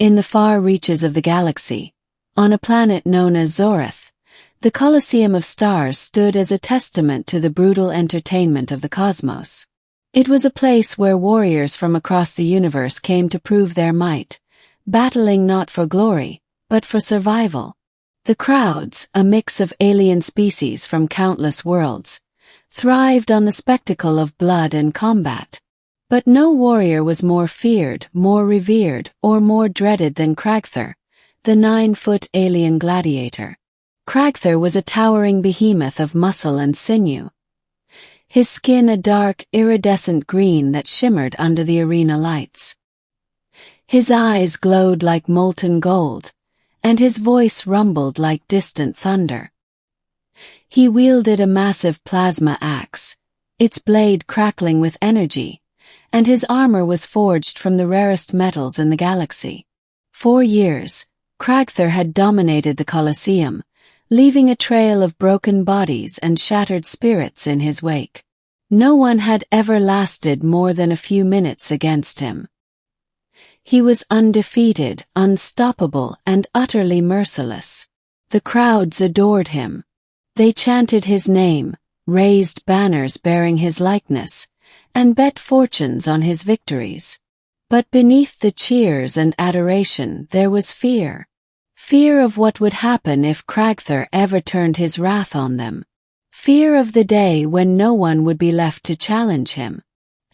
In the far reaches of the galaxy, on a planet known as Zoreth, the Colosseum of Stars stood as a testament to the brutal entertainment of the cosmos. It was a place where warriors from across the universe came to prove their might, battling not for glory, but for survival. The crowds, a mix of alien species from countless worlds, thrived on the spectacle of blood and combat. But no warrior was more feared, more revered, or more dreaded than Kragthor, the 9-foot alien gladiator. Kragthor was a towering behemoth of muscle and sinew, his skin a dark, iridescent green that shimmered under the arena lights. His eyes glowed like molten gold, and his voice rumbled like distant thunder. He wielded a massive plasma axe, its blade crackling with energy, and his armor was forged from the rarest metals in the galaxy. For years, Kragthor had dominated the Colosseum, leaving a trail of broken bodies and shattered spirits in his wake. No one had ever lasted more than a few minutes against him. He was undefeated, unstoppable, and utterly merciless. The crowds adored him. They chanted his name, raised banners bearing his likeness, and bet fortunes on his victories. But beneath the cheers and adoration there was fear. Fear of what would happen if Kragthor ever turned his wrath on them. Fear of the day when no one would be left to challenge him.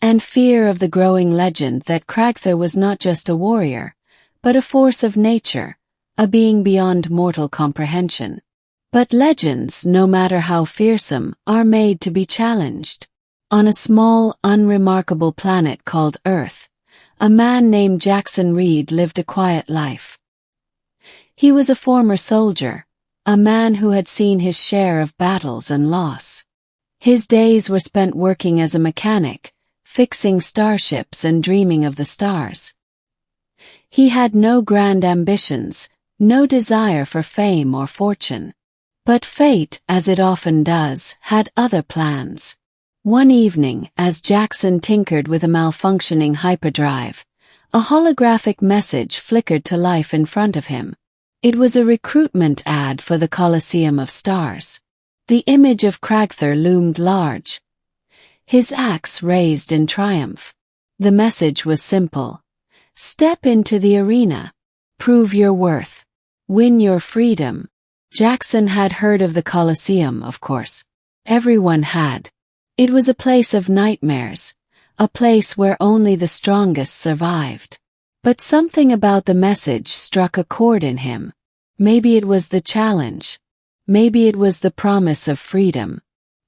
And fear of the growing legend that Kragthor was not just a warrior, but a force of nature, a being beyond mortal comprehension. But legends, no matter how fearsome, are made to be challenged. On a small, unremarkable planet called Earth, a man named Jaxon Reed lived a quiet life. He was a former soldier, a man who had seen his share of battles and loss. His days were spent working as a mechanic, fixing starships and dreaming of the stars. He had no grand ambitions, no desire for fame or fortune. But fate, as it often does, had other plans. One evening, as Jaxon tinkered with a malfunctioning hyperdrive, a holographic message flickered to life in front of him. It was a recruitment ad for the Colosseum of Stars. The image of Kragthor loomed large, his axe raised in triumph. The message was simple. Step into the arena. Prove your worth. Win your freedom. Jaxon had heard of the Colosseum, of course. Everyone had. It was a place of nightmares, a place where only the strongest survived. But something about the message struck a chord in him. Maybe it was the challenge. Maybe it was the promise of freedom.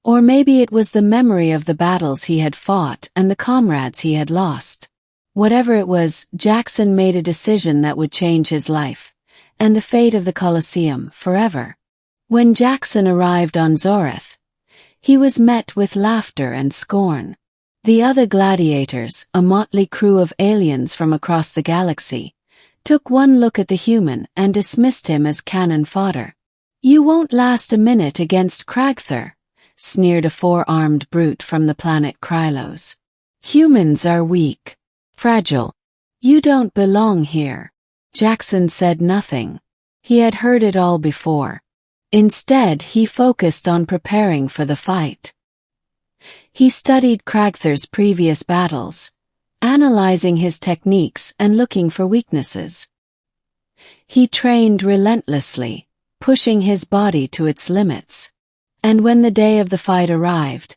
Or maybe it was the memory of the battles he had fought and the comrades he had lost. Whatever it was, Jaxon made a decision that would change his life, and the fate of the Colosseum forever. When Jaxon arrived on Zoreth, he was met with laughter and scorn. The other gladiators, a motley crew of aliens from across the galaxy, took one look at the human and dismissed him as cannon fodder. "You won't last a minute against Kragthor," sneered a four-armed brute from the planet Krylos. "Humans are weak, fragile. You don't belong here." Jaxon said nothing. He had heard it all before. Instead, he focused on preparing for the fight. He studied Kragthor's previous battles, analyzing his techniques and looking for weaknesses. He trained relentlessly, pushing his body to its limits. And when the day of the fight arrived,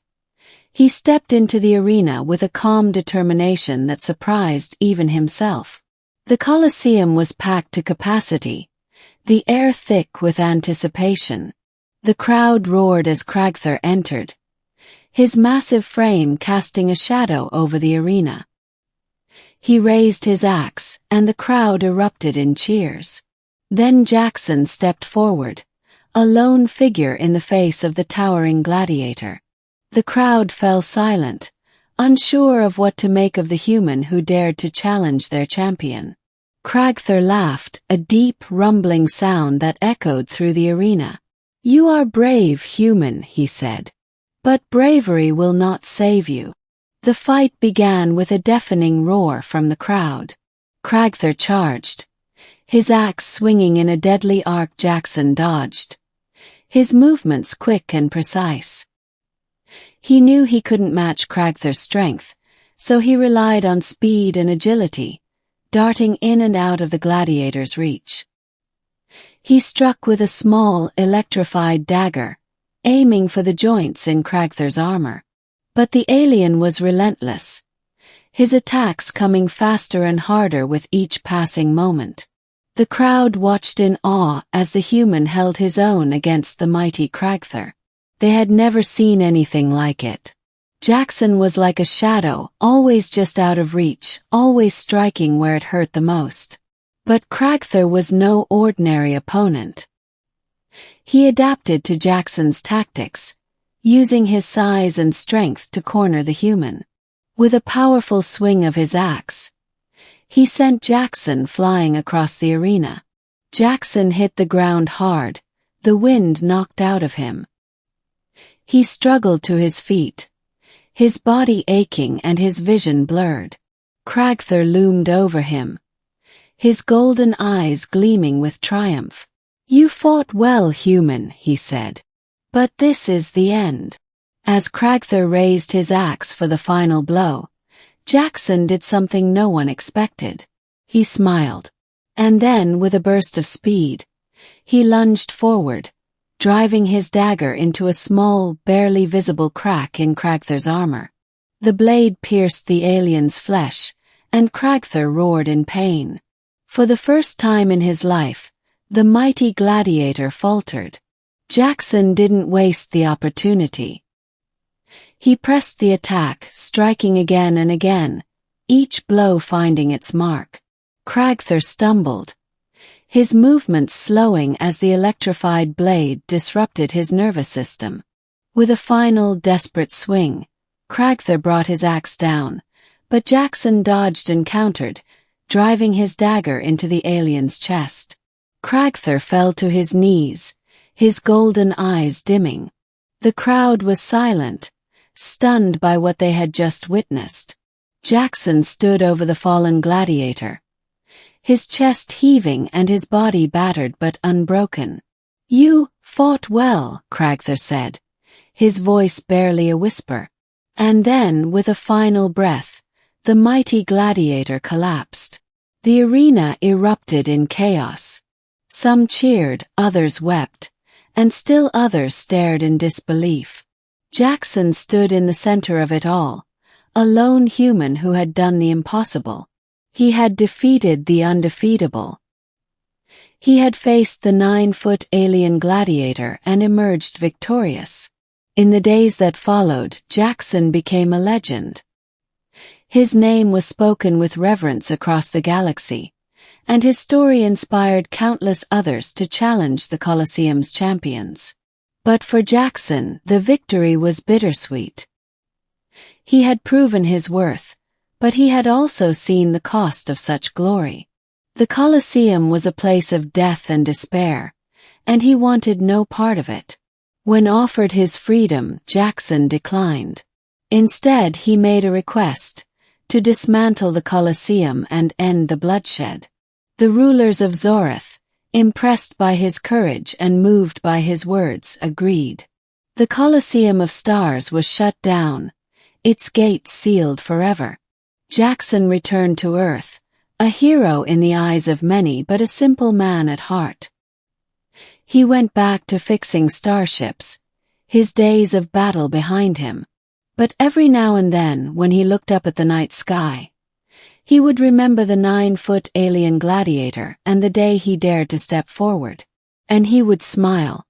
he stepped into the arena with a calm determination that surprised even himself. The Colosseum was packed to capacity, the air thick with anticipation. The crowd roared as Kragthor entered, his massive frame casting a shadow over the arena. He raised his axe, and the crowd erupted in cheers. Then Jaxon stepped forward, a lone figure in the face of the towering gladiator. The crowd fell silent, unsure of what to make of the human who dared to challenge their champion. Kragthor laughed, a deep, rumbling sound that echoed through the arena. "You are brave, human," he said. "But bravery will not save you." The fight began with a deafening roar from the crowd. Kragthor charged, His axe swinging in a deadly arc. Jaxon dodged, his movements quick and precise. He knew he couldn't match Kragthor's strength, so he relied on speed and agility, darting in and out of the gladiator's reach. He struck with a small, electrified dagger, aiming for the joints in Kragthor's armor. But the alien was relentless, his attacks coming faster and harder with each passing moment. The crowd watched in awe as the human held his own against the mighty Kragthor. They had never seen anything like it. Jaxon was like a shadow, always just out of reach, always striking where it hurt the most. But Kragthor was no ordinary opponent. He adapted to Jaxon's tactics, using his size and strength to corner the human. With a powerful swing of his axe, he sent Jaxon flying across the arena. Jaxon hit the ground hard, the wind knocked out of him. He struggled to his feet, his body aching and his vision blurred. Kragthor loomed over him, his golden eyes gleaming with triumph. "You fought well, human," he said. "But this is the end." As Kragthor raised his axe for the final blow, Jaxon did something no one expected. He smiled. And then, with a burst of speed, he lunged forward, driving his dagger into a small, barely visible crack in Kragthor's armor. The blade pierced the alien's flesh, and Kragthor roared in pain. For the first time in his life, the mighty gladiator faltered. Jaxon didn't waste the opportunity. He pressed the attack, striking again and again, each blow finding its mark. Kragthor stumbled, his movements slowing as the electrified blade disrupted his nervous system. With a final, desperate swing, Kragthor brought his axe down, but Jaxon dodged and countered, driving his dagger into the alien's chest. Kragthor fell to his knees, his golden eyes dimming. The crowd was silent, stunned by what they had just witnessed. Jaxon stood over the fallen gladiator, his chest heaving and his body battered but unbroken. "You fought well," Kragthor said, his voice barely a whisper. And then, with a final breath, the mighty gladiator collapsed. The arena erupted in chaos. Some cheered, others wept, and still others stared in disbelief. Jaxon stood in the center of it all, a lone human who had done the impossible. He had defeated the undefeatable. He had faced the 9-foot alien gladiator and emerged victorious. In the days that followed, Jaxon became a legend. His name was spoken with reverence across the galaxy, and his story inspired countless others to challenge the Colosseum's champions. But for Jaxon, the victory was bittersweet. He had proven his worth, but he had also seen the cost of such glory. The Colosseum was a place of death and despair, and he wanted no part of it. When offered his freedom, Jaxon declined. Instead, he made a request to dismantle the Colosseum and end the bloodshed. The rulers of Zoreth, impressed by his courage and moved by his words, agreed. The Colosseum of Stars was shut down, its gates sealed forever. Jaxon returned to Earth, a hero in the eyes of many but a simple man at heart. He went back to fixing starships, his days of battle behind him. But every now and then, when he looked up at the night sky, he would remember the 9-foot alien gladiator and the day he dared to step forward. And he would smile,